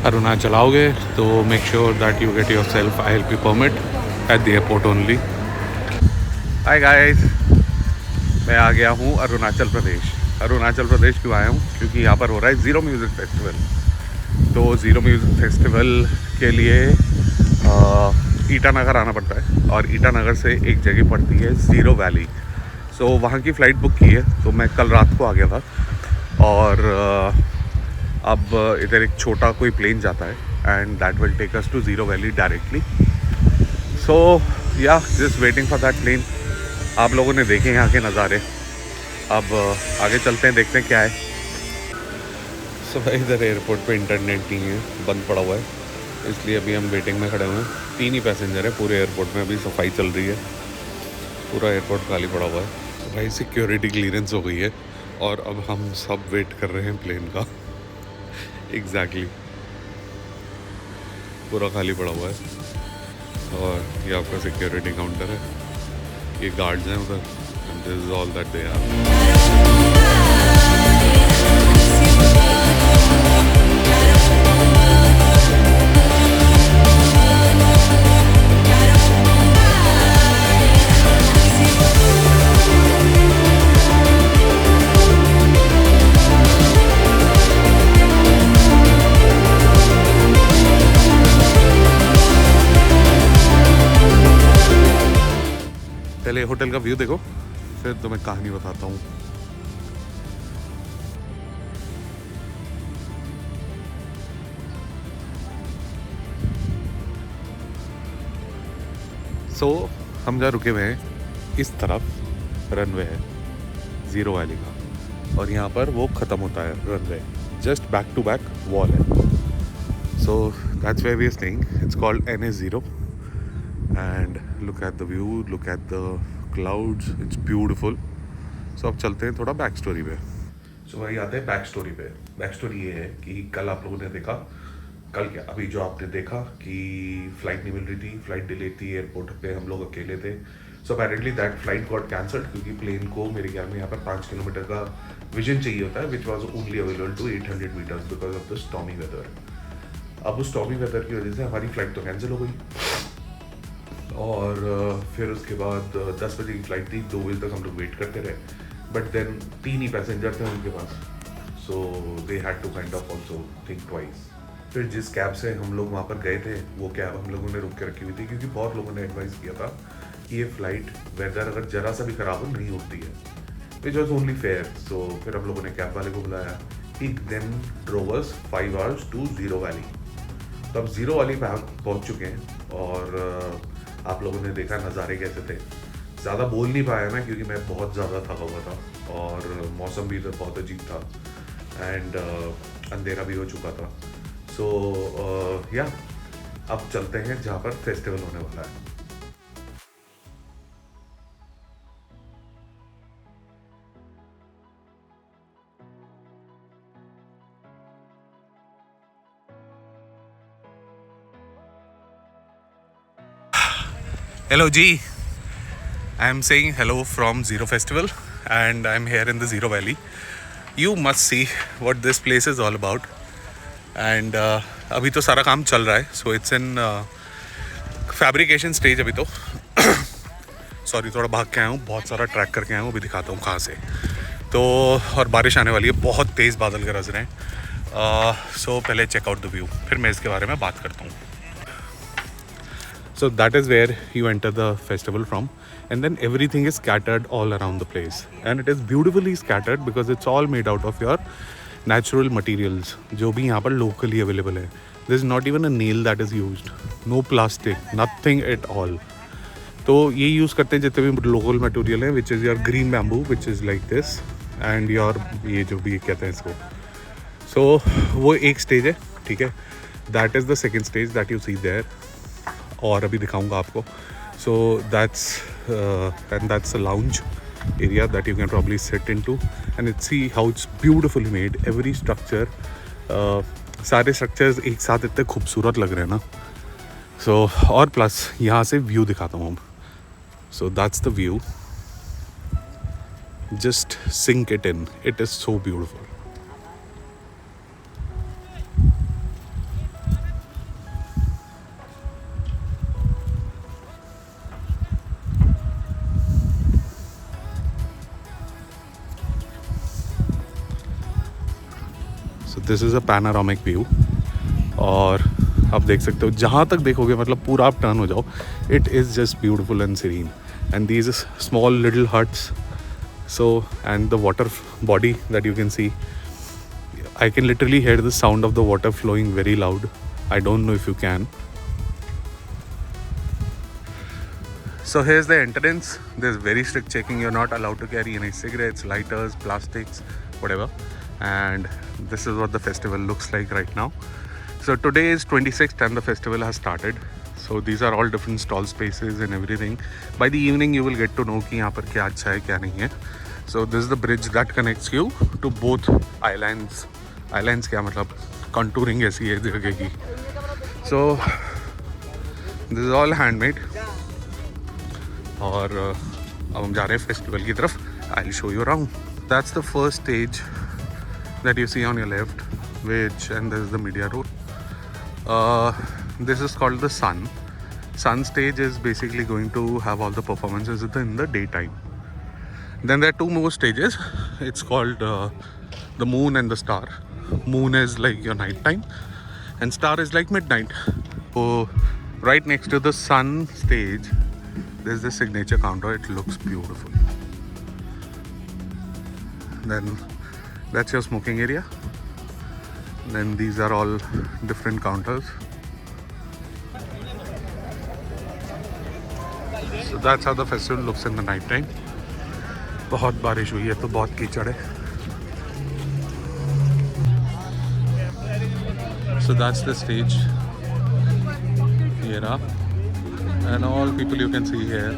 अरुणाचल आओगे तो make sure that you get your self ILP permit at the airport only. Hi guys, मैं आ गया हूँ अरुणाचल प्रदेश। अरुणाचल प्रदेश क्यों आया हूँ? क्योंकि यहाँ पर हो रहा है ज़ीरो म्यूज़िक फेस्टिवल। तो ज़ीरो म्यूज़िक फेस्टिवल के लिए ईटानगर आना पड़ता है और ईटानगर से एक जगह पड़ती है ज़ीरो वैली। सो वहाँ की फ़्लाइट बुक की है, तो मैं कल रात को आ गया था और अब इधर एक छोटा कोई प्लेन जाता है and that will take us to Ziro valley directly. So yeah just waiting for that plane. आप लोगों ने देखे यहाँ के नज़ारे, अब आगे चलते हैं, देखते हैं क्या है। सो भाई इधर एयरपोर्ट पे इंटरनेट नहीं है, बंद पड़ा हुआ है, इसलिए अभी हम वेटिंग में खड़े हुए हैं। 3 ही पैसेंजर है पूरे एयरपोर्ट में, अभी सफाई चल रही है, पूरा एयरपोर्ट खाली पड़ा हुआ है। तो भाई सिक्योरिटी क्लियरेंस हो गई है और अब हम सब वेट कर रहे हैं प्लेन का। एग्जैक्टली पूरा खाली पड़ा हुआ है और ये आपका सिक्योरिटी काउंटर है, ये गार्ड्स हैं उधर, and this is all that they are. पहले होटल का व्यू देखो, फिर तुम्हें कहानी बताता हूँ। सो हम जहाँ रुके हुए हैं इस तरफ रनवे है ज़ीरो वैली का, और यहाँ पर वो ख़त्म होता है runway, just back to back wall है। So that's where we are staying, it's called NA0 and look at the view, look at the clouds, it's beautiful. So अब चलते हैं थोड़ा बैक स्टोरी पे। सो वही आते हैं बैक स्टोरी पे। बैक स्टोरी ये है कि कल आप लोगों ने देखा, कल क्या अभी जो आपने देखा कि फ़्लाइट नहीं मिल रही थी, फ़्लाइट डिले थी, एयरपोर्ट पे हम लोग अकेले थे। So apparently that flight got cancelled क्योंकि प्लेन को मेरे ख्याल में यहाँ पर 5 किलोमीटर का विजन चाहिए होता है, which was only available to 800 metres because of the stormy weather. अब उस स्टॉर्मी वेदर की वजह से हमारी फ़्लाइट तो कैंसिल हो गई और फिर उसके बाद 10 बजे की फ़्लाइट थी, 2 बजे तक हम लोग वेट करते रहे, बट देन 3 ही पैसेंजर थे उनके पास, so they had to kind of also think twice. फिर जिस कैब से हम लोग वहाँ पर गए थे वो कैब हम लोगों ने रुक के रखी हुई थी क्योंकि बहुत लोगों ने एडवाइस किया था कि ये फ़्लाइट वेदर अगर ज़रा सा भी ख़राब हो नहीं उड़ती है, which was only fair. So फिर हम लोगों ने कैब वाले को बुलाया, he then drove us 5 hours to Ziro valley. तो अब ज़ीरो वैली पे हम पहुँच चुके हैं और आप लोगों ने देखा नज़ारे कैसे थे। ज़्यादा बोल नहीं पाया मैं क्योंकि मैं बहुत ज़्यादा थका हुआ था और मौसम भी इधर बहुत अजीब था एंड अंधेरा भी हो चुका था। सो या अब चलते हैं जहाँ पर फेस्टिवल होने वाला है। Hello G, I am saying hello from Zero Festival and I am here in the Zero Valley. You must see what this place is all about. And अभी तो सारा काम चल रहा है, so it's in fabrication stage अभी तो. Sorry थोड़ा भाग के आया हूँ, बहुत सारा ट्रैक करके आया हूँ, अभी दिखाता हूँ कहाँ से. तो और बारिश आने वाली है, बहुत तेज़ बादल गरज रहे हैं. सो पहले चेकआउट द व्यू, फिर मैं इसके बारे में बात करता हूँ. So that is where you enter the festival from, and then everything is scattered all around the place, and it is beautifully scattered because it's all made out of your natural materials जो भी यहाँ पर locally available है. There is not even a nail that is used, no plastic, nothing at all. तो ये use करते हैं जितने भी लोकल मटेरियल है, which is your green bamboo which is like this, and your ये जो भी कहते हैं इसको. सो वो एक स्टेज है, ठीक है. That is the second stage that you see there, और अभी दिखाऊंगा आपको. So that's and that's a lounge area that you can probably sit in to and it see how it's beautifully made. Every structure, सारे structures एक साथ इतने खूबसूरत लग रहे हैं ना. सो और प्लस यहाँ से व्यू दिखाता हूँ. So that's the view. Just sink it in. It is so beautiful. So this is a panoramic view. और आप देख सकते हो, जहाँ तक देखोगे मतलब पूरा आप टर्न हो जाओ, it is just beautiful and serene. And these small little huts. So and the water body that you can see, I can literally hear the sound of the water flowing very loud. I don't know if you can. So here's the entrance. There's very strict checking. You're not allowed to carry any cigarettes, lighters, plastics, whatever. And this is what the festival looks like right now. So today is 26th and the festival has started. So these are all different stall spaces and everything. By the evening you will get to know कि यहाँ पर क्या अच्छा है क्या नहीं है. So this is the bridge that connects you to both islands. Islands क्या मतलब contouring ऐसी है जगह की. So this is all handmade. और अब हम जा रहे हैं फेस्टिवल की तरफ. I'll show you around. That's the first stage that you see on your left, which and this is the media road. This is called the Sun. Sun stage is basically going to have all the performances in the daytime. Then there are two more stages. It's called the Moon and the Star. Moon is like your night time and Star is like midnight. So right next to the Sun stage there's the signature counter. It looks beautiful. Then that's your smoking area. Then these are all different counters. So that's how the festival looks in the night time. बहुत बारिश हुई है तो बहुत कीचड़ है. So that's the stage. Here up. And all people you can see here.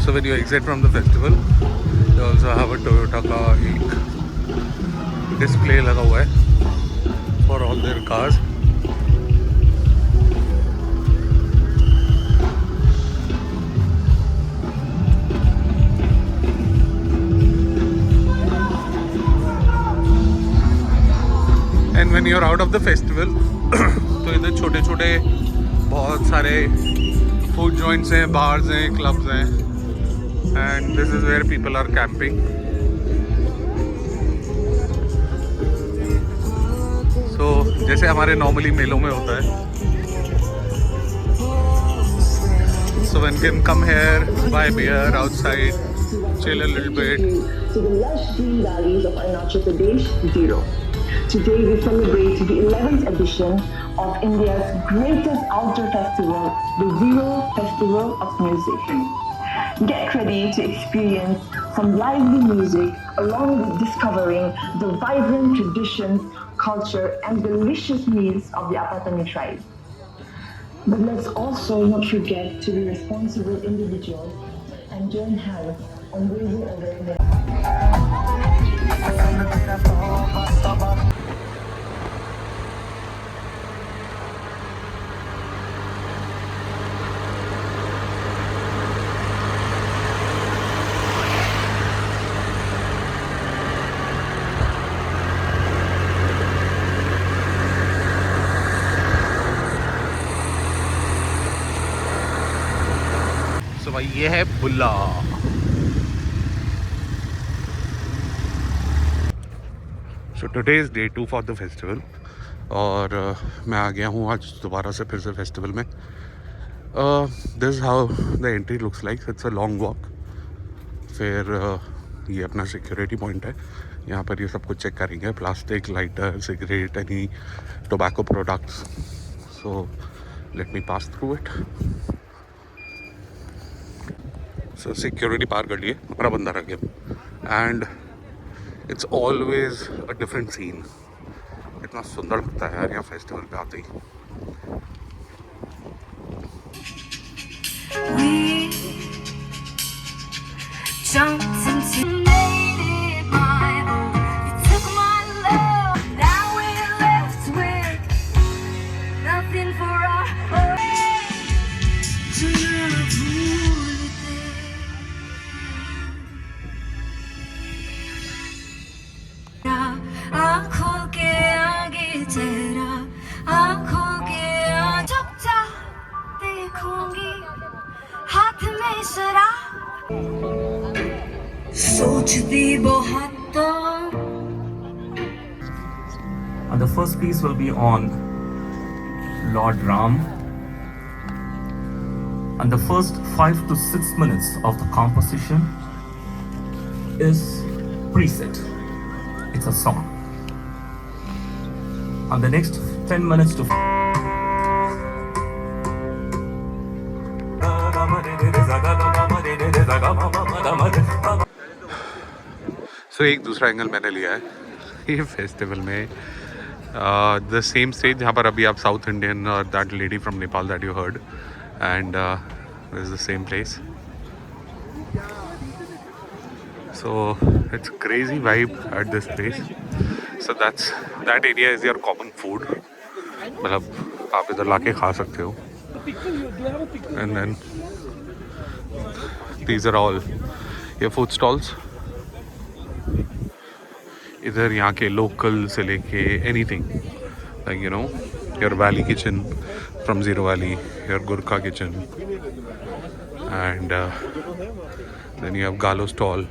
So when you exit from the festival, they also have a Toyota का एक display लगा हुआ है for all their cars. And when you're out of the festival, तो इधर छोटे छोटे बहुत सारे फूड जॉइंट्स हैं, बार्स हैं, क्लब्स हैं. And this is where people are camping. So जैसे हमारे नॉर्मली मेलों में होता है. So one can come here, buy beer outside, chill a little bit. To the lush green valleys of Arunachal Pradesh, Zero. Today we celebrate the 11th edition of India's greatest outdoor festival, the Zero Festival of Music. Get ready to experience some lively music along with discovering the vibrant traditions, culture, and delicious meals of the Apatani tribe. But let's also not forget to be responsible individuals and join hands on raising awareness. सो भाई ये है Bulla. So today is day 2 for the festival और मैं आ गया हूँ आज दोबारा से फिर से फेस्टिवल में। This how the entry looks like. It's a long walk. फिर ये अपना सिक्योरिटी पॉइंट है। यहाँ पर ये सब कुछ चेक करेंगे, plastic, lighter, cigarette, any tobacco products. So let me pass through it. So security पार कर लिए, हमारा बंदा रह गया। And it's always a different scene. इतना सुंदर लगता है यार यहाँ फेस्टिवल पे आते ही। And the first piece will be on Lord Ram. And the first 5 to 6 minutes of the composition is preset. It's a song. And the next 10 minutes to सो एक दूसरा एंगल मैंने लिया है ये फेस्टिवल में। द सेम स्टेज जहाँ पर अभी आप साउथ इंडियन और that lady from Nepal that you heard, and is the same place. So it's crazy vibe at this place. So that area is your common food. मतलब आप इधर लाके खा सकते हो। And then these are all ये food stalls. इधर यहाँ के लोकल से लेके anything like you know your valley kitchen from Ziro valley, your Gurkha kitchen, and then you have गालो stall.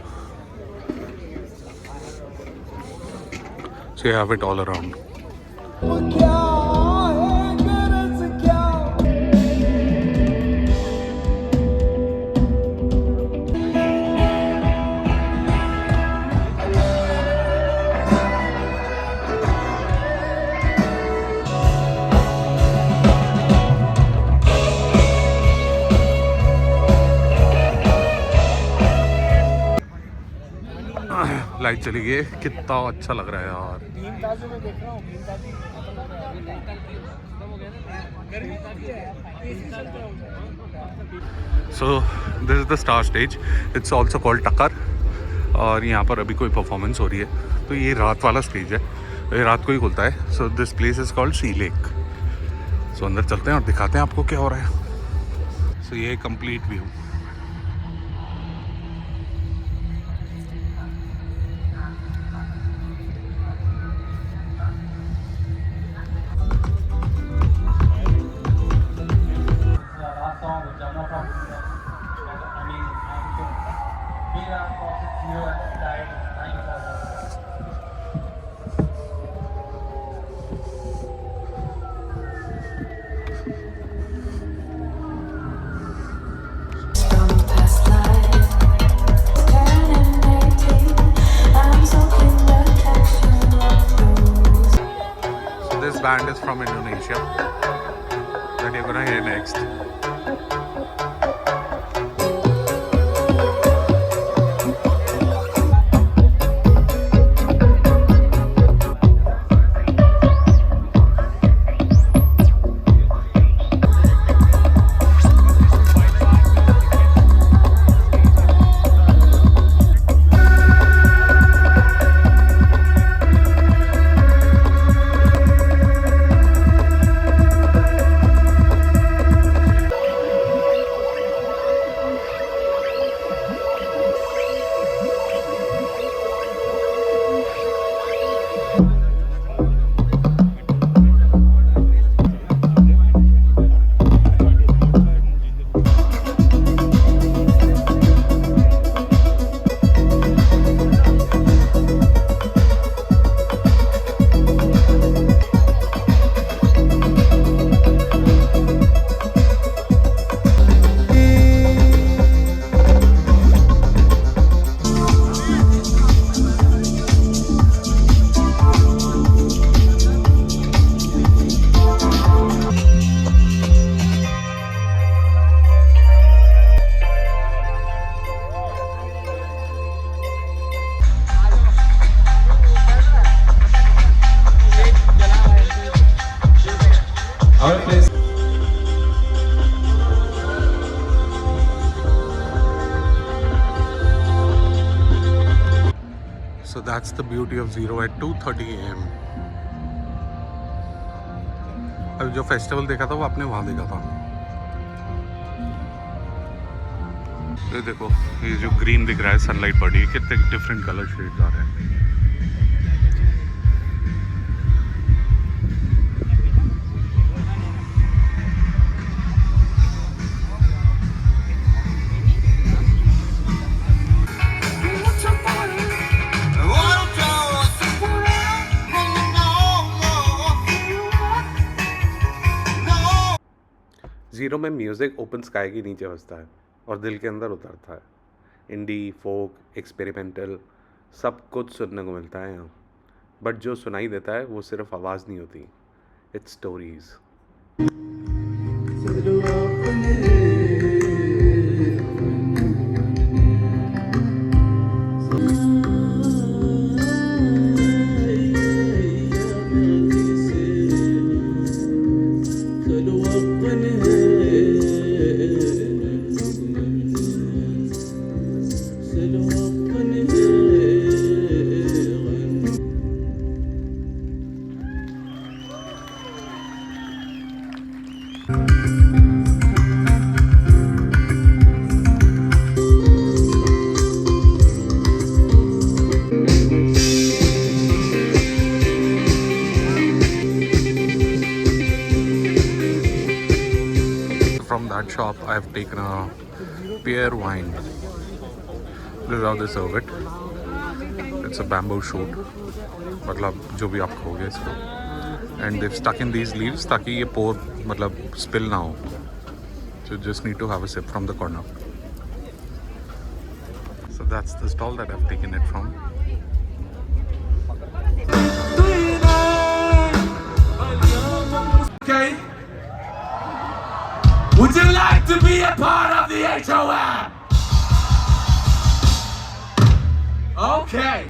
So you have it all around. Light चली गई, कितना अच्छा लग रहा है यार। So this is the star stage. It's also called टक्कर। और यहाँ पर अभी कोई परफॉर्मेंस हो रही है। तो ये रात वाला स्टेज है, ये रात को ही खुलता है। So this place is called sea lake. So अंदर चलते हैं और दिखाते हैं आपको क्या हो रहा है। सो ये complete view. band is from Indonesia that you're gonna hear next. So that's the beauty of Zero at 2:30 AM. अभी जो फेस्टिवल देखा था वो आपने वहाँ देखा था. ये देखो, ये जो ग्रीन दिख रहा है सनलाइट बॉडी, कितने डिफरेंट कलर शेड्स आ रहे हैं. ज़ीरो में म्यूज़िक ओपन स्काई के नीचे बजता है और दिल के अंदर उतरता है. इंडी, फोक, एक्सपेरिमेंटल सब कुछ सुनने को मिलता है यहाँ. बट जो सुनाई देता है वो सिर्फ आवाज़ नहीं होती, it's stories. From that shop, I have taken a pear wine. This is how they serve it. It's a bamboo shoot. मतलब जो भी आप खाओगे इसको. And they've stuck in these leaves ताकि ये pour मतलब spill ना हो. So you just need to have a sip from the corner. So that's the stall that I've taken it from. Okay. Would you like to be a part of the HOM? Okay.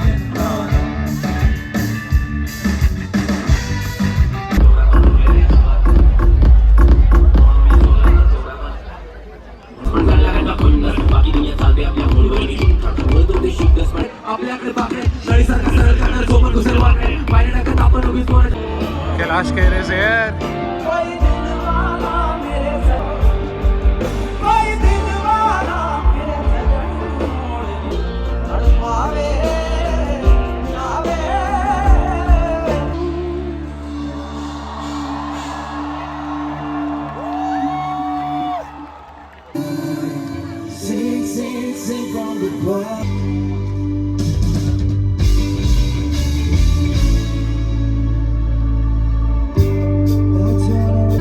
Kailash खेरे से यार. Sing from the bar.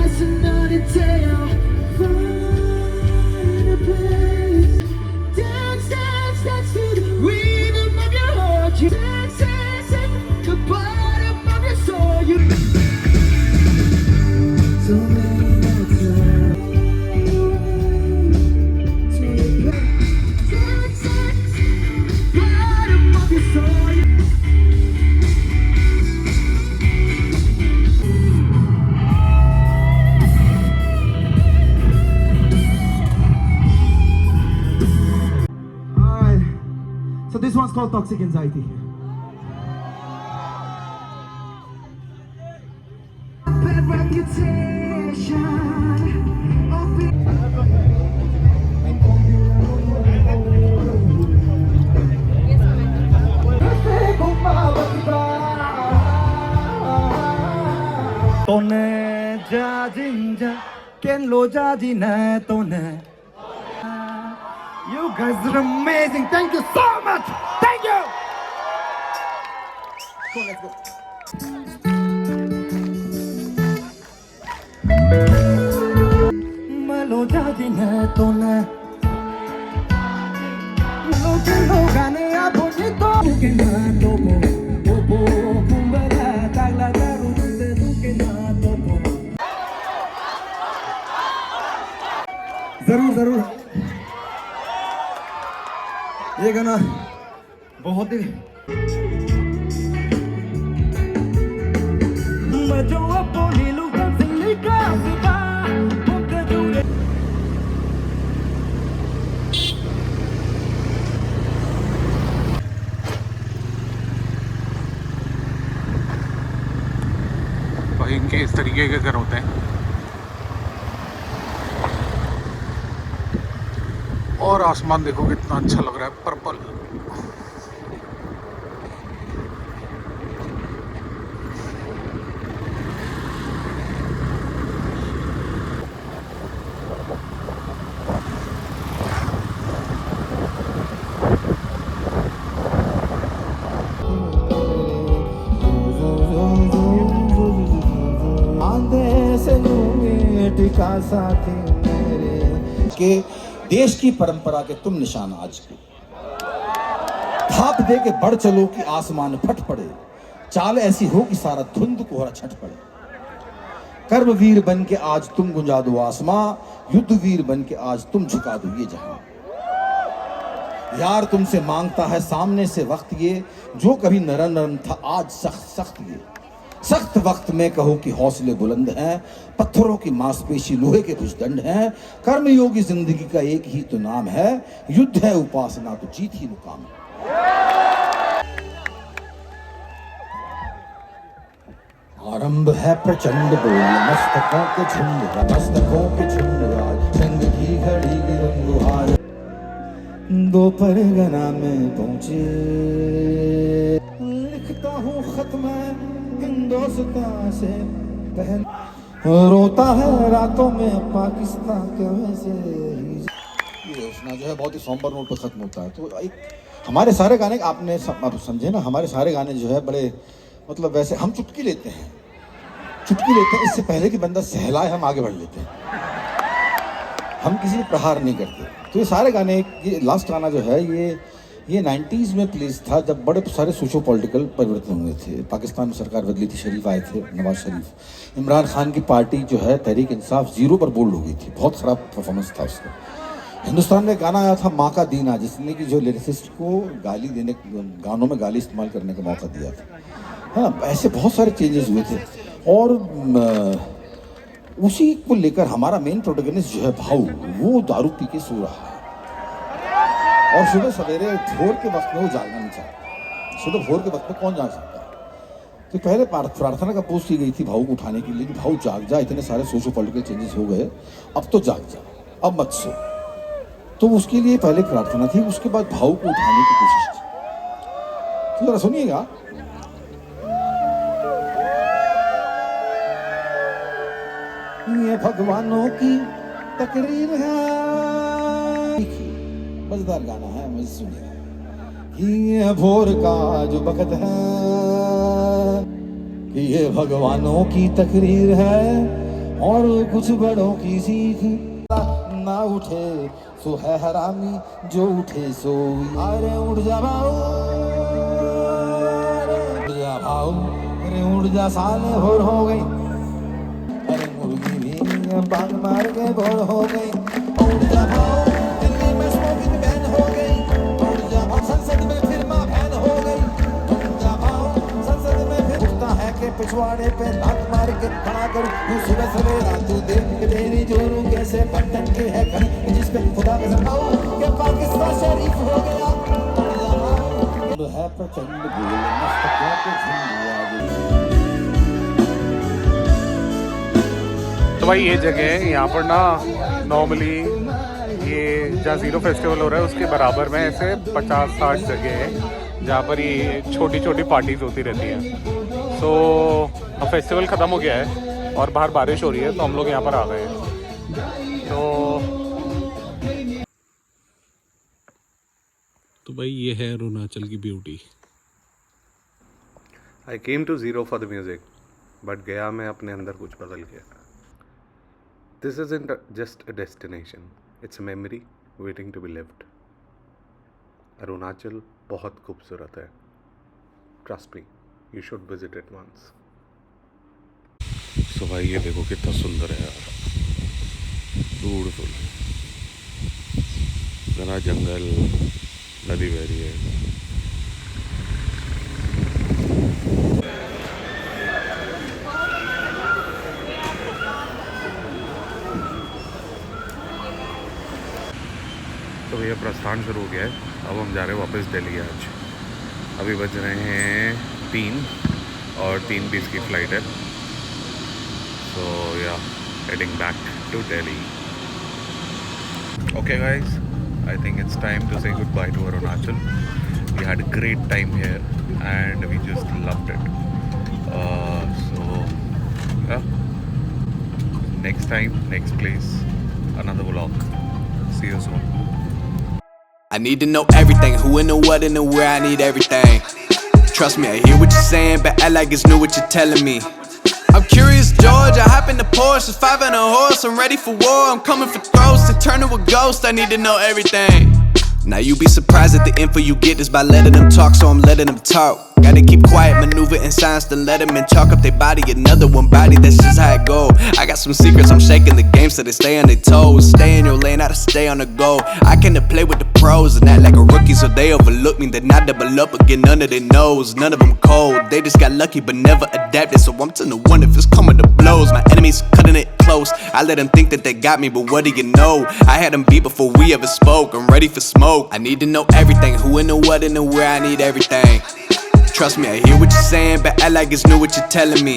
It's another day, I'll find a place. Dance, dance, dance to the rhythm of your heart. You dance, dance, dance, the bottom of your soul. You this one's called Toxic Anxiety. Bad reputation of Tone jajinja ken lo jajina tone. You guys are amazing. Thank you so much. Thank you. Cool, let's go. Malo jajina tone. Lo gane a bonito. Que na topo. Topo kumbala tagla daru te que na topo. जरूर ये गाना बहुत ही भाई इनके इस तरीके के घर होते हैं और आसमान देखो कितना अच्छा लग रहा है, पर्पल। साथी मेरे के देश की परंपरा के तुम निशान आज के थाप दे के बढ़ चलो कि आसमान फट पड़े, चाल ऐसी हो कि सारा धुंध कोहरा छट पड़े। कर्म वीर बन के आज तुम गुंजा दो आसमां, युद्ध वीर बन के आज तुम झुका दो ये जहां। यार तुमसे मांगता है सामने से वक्त ये, जो कभी नरम नरम था आज सख्त सख्त ये। सख्त वक्त में कहो कि हौसले बुलंद हैं, पत्थरों की मांसपेशी लोहे के भुजदंड हैं। कर्मयोगी जिंदगी का एक ही तो नाम है, युद्ध है उपासना तो जीत ही मुकाम है। आरंभ है प्रचंड बोल मस्तकों के झुंड, मस्तकों के झुंड आज जंग की घड़ी की रंगुहार। दो परगना में पहुंचे लिखता हूँ खत में हिंदुस्तान से पहन, रोता है रातों में पाकिस्तान के वैसे। ये योजना जो है बहुत ही सॉम्बर नोट पर खत्म होता है। तो एक हमारे सारे गाने आपने आप समझे ना, हमारे सारे गाने जो है बड़े मतलब वैसे हम चुटकी लेते हैं, इससे पहले कि बंदा सहलाए हम आगे बढ़ लेते हैं, हम किसी को प्रहार नहीं करते। तो ये सारे गाने, ये लास्ट गाना जो है ये 90s में प्लेस था जब बड़े सारे सोशो पॉलिटिकल परिवर्तन हुए थे। पाकिस्तान में सरकार बदली थी, शरीफ आए थे, नवाज शरीफ। इमरान खान की पार्टी जो है तहरीक इंसाफ 0 पर बोल्ड हो गई थी, बहुत ख़राब परफॉर्मेंस था उसका। हिंदुस्तान में गाना आया था माँ का दीना, जिसने कि जो लिरिसिस्ट को गाली देने, गानों में गाली इस्तेमाल करने का मौका दिया था, है ना। ऐसे बहुत सारे चेंजेस हुए थे और उसी को लेकर हमारा मेन प्रोटोगनिस्ट जो है भाऊ, वो दारू पी के सो रहा है और सुबह सवेरे भोर के वक्त में वो जागना नहीं चाहता। सुबह भोर के वक्त में कौन जाग सकता है। तो पहले प्रार्थना का पोस्ट की गई थी भाऊ को उठाने के लिए कि भाऊ जाग जा, इतने सारे सोशो पॉलिटिकल चेंजेस हो गए, अब तो जाग जा, अब मत सो। तो उसके लिए पहले प्रार्थना थी, उसके बाद भाऊ को उठाने की कोशिश थी। तो जरा सुनिएगा। ये भगवानों की तकरीर है, मजेदार गाना है, मुझे सुनिएगा। ये भोर का जो वक्त है, कि ये भगवानों की तकरीर है और कुछ बड़ों की सीख। ना उठे सो है हरामी, जो उठे सो अरे उठ जा भाऊ, उठ जा भाऊ, अरे उठ जा, साले भोर हो गई, अरे मुर्गी भी बाग मार के भोर हो गई। उठ जा भाऊ, दिल्ली में स्मोकिंग बैन हो गई, उठ जा भाऊ, संसद में फिर मां बहन हो गई। उठ जा भाऊ, संसद में फिर उठता है के पिछवाड़े पे लात मार के खड़ा करूं, तू सुबह सवेरा तू देख के तेरी जोरू कैसे पटक के है खड़ी, जिस पे खुदा कसम खाऊं कि पाकिस्तान शरीफ हो गया। उठ जा भाऊ, और है प्रचंड भूल मस्तकों पे झुंडू आगे। तो भाई ये जगह है, यहाँ पर ना नॉर्मली ये जहाँ ज़ीरो फेस्टिवल हो रहा है उसके बराबर में ऐसे 50-60 जगह है जहाँ पर ये छोटी छोटी पार्टीज होती रहती हैं। सो अब फेस्टिवल ख़त्म हो गया है और बाहर बारिश हो रही है तो हम लोग यहाँ पर आ गए हैं। तो भाई ये है अरुणाचल की beauty. I came to Ziro for the music but गया मैं अपने अंदर कुछ बदल के। This isn't just a destination, it's a memory waiting to be lived. Arunachal बहुत खूबसूरत है, trust me, you should visit it once. So भाई ये देखो कितना सुंदर है यार, ब्यूटीफुल, घना जंगल, नदी बह रही है। तो भैया प्रस्थान शुरू हो गया है, अब हम जा रहे हैं वापस दिल्ली। आज अभी बज रहे हैं 3 और 3:20 की फ़्लाइट है। So yeah heading back to Delhi. Okay guys, I think it's time to say goodbye to Arunachal. We had a great time here and we just loved it. So yeah, next time, next place, another vlog. See you soon. I need to know everything, who and the what and the where, I need everything. Trust me, I hear what you're saying, but act like it's new what you're telling me. I'm curious, George, I hop in the Porsche, 5 and a horse, I'm ready for war, I'm coming for throats, to turn to a ghost, I need to know everything. Now you be surprised at the info you get is by letting them talk, so I'm letting them talk. Gotta keep quiet, maneuver in silence, then let them in, chalk up their body, another one body, that's just how it go. I got some secrets, I'm shaking the game so they stay on their toes. Stay in your lane, I stay on the go. I came to play with the pros and act like a rookie, so they overlook me. Then I double up again, none of their knows, none of them cold. They just got lucky but never adapted, so I'm to the one if it's coming to blows. My enemies cutting it close, I let them think that they got me, but what do you know? I had them beat before we ever spoke, I'm ready for smoke. I need to know everything, who and the what and the where, I need everything. Trust me, I hear what you're saying, but act like it's new what you're telling me.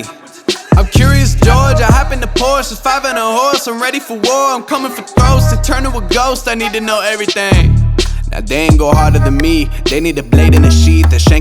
I'm curious, George, I hop in the Porsche, 5 and a horse, I'm ready for war, I'm coming for throats, to turn to a ghost, I need to know everything. Now they ain't go harder than me, they need a blade in a sheath, a shank